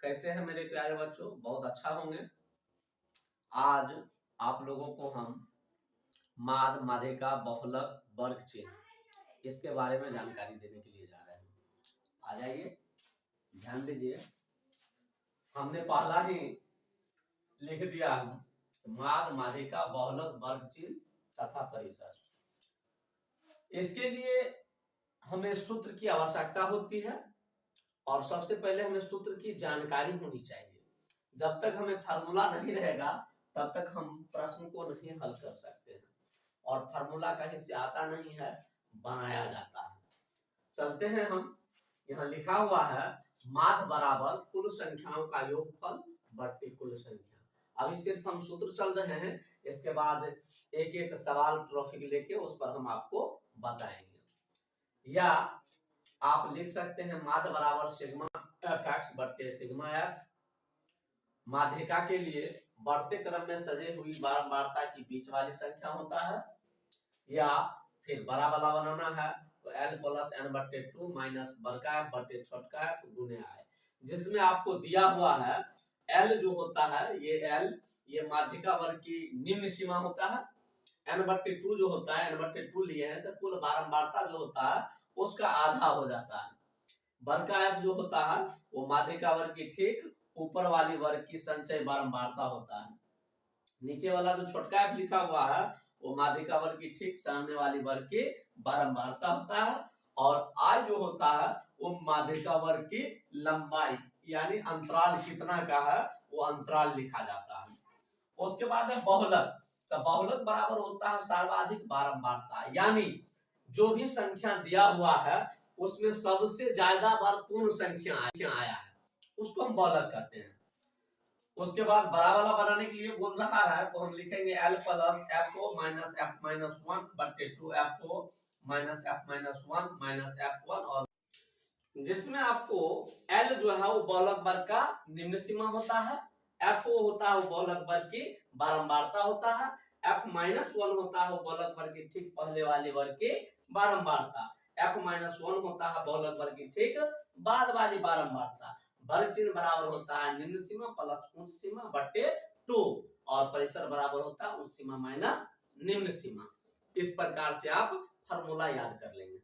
कैसे हैं मेरे प्यारे बच्चों? बहुत अच्छा होंगे। आज आप लोगों को हम माद, माध्यिका, बहुलक, वर्ग चिन्ह इसके बारे में जानकारी देने के लिए जा रहे हैं। आ जाइए, ध्यान दीजिए। हमने पहला ही लिख दिया माद, माध्यिका, बहुलक, वर्ग चिन्ह तथा परिसर। इसके लिए हमें सूत्र की आवश्यकता होती है और सबसे पहले हमें सूत्र की जानकारी होनी चाहिए। जब तक हमें फार्मूला नहीं रहेगा तब तक हम प्रश्न को नहीं हल कर सकते हैं, और फार्मूला कहीं से आता नहीं है, बनाया जाता है। चलते हैं हम, यहाँ लिखा हुआ है माध्य बराबर कुल संख्याओं का योगफल बट्टे कुल संख्या। अभी सिर्फ हम सूत्र चल रहे हैं, इसके बाद एक एक सवाल ट्रॉफिक लेके उस पर हम आपको बताएंगे। या आप लिख सकते हैं माध्य बराबर सिग्मा एफ एक्स बट्टे सिग्मा एफ। माध्यिका के लिए बढ़ते क्रम में सजे हुई बारंबारता की बीच वाली संख्या होता है, या फिर बड़ा वाला बनाना है तो l प्लस n बट्टे 2 माइनस बड़का f बट्टे छोटका f गुने i, जिसमें आपको दिया हुआ है l जो होता है ये माध्यिका वर्ग की निम्न सीमा होता है। n बट्टे 2 जो होता है, n बट्टे 2 लिए हैं तो कुल बारंबारता जो होता है उसका आधा हो जाता है। बड़का f जो होता है वो माध्यिका वर्ग की ठीक ऊपर वाली वर्ग की संचय बारंबारता होता है। नीचे वाला जो छोटका f लिखा हुआ है वो माध्यिका वर्ग की ठीक सामने वाली वर्ग की बारंबारता होता है, और i जो होता है वो माध्यिका वर्ग की लंबाई यानी अंतराल कितना का है वो अंतराल लिखा जाता है। उसके बाद है बहुलक। तो बहुलक बराबर होता है सर्वाधिक बारंबारता, यानी जो भी संख्या दिया हुआ है उसमें सबसे ज्यादा बार पूर्ण संख्या आया है उसको हम बहुलक कहते हैं। उसके बाद बड़ा वाला बनाने के लिए बोल रहा है तो हम लिखेंगे l plus F O minus F minus 1 बट्टे 2 F O minus F minus 1 minus F 1, और जिसमें आपको l जो है वो बहुलक वर्ग का निम्न सीमा होता है, एफ ओ होता है वो बहुलक वर्ग की बारंबारता होता है, एफ माइनस 1 होता है वो बहुलक वर्ग की ठीक पहले वाले वर्ग की बारंबारता, एफ माइनस 1 होता है बहुलक वर्ग की ठीक बाद वाली बारंबारता। वर्ग चिन्ह बराबर होता है निम्न सीमा प्लस उच्च सीमा बट्टे 2, और परिसर बराबर होता है उच्च सीमा माइनस निम्न सीमा। इस प्रकार से आप फार्मूला याद कर लेंगे।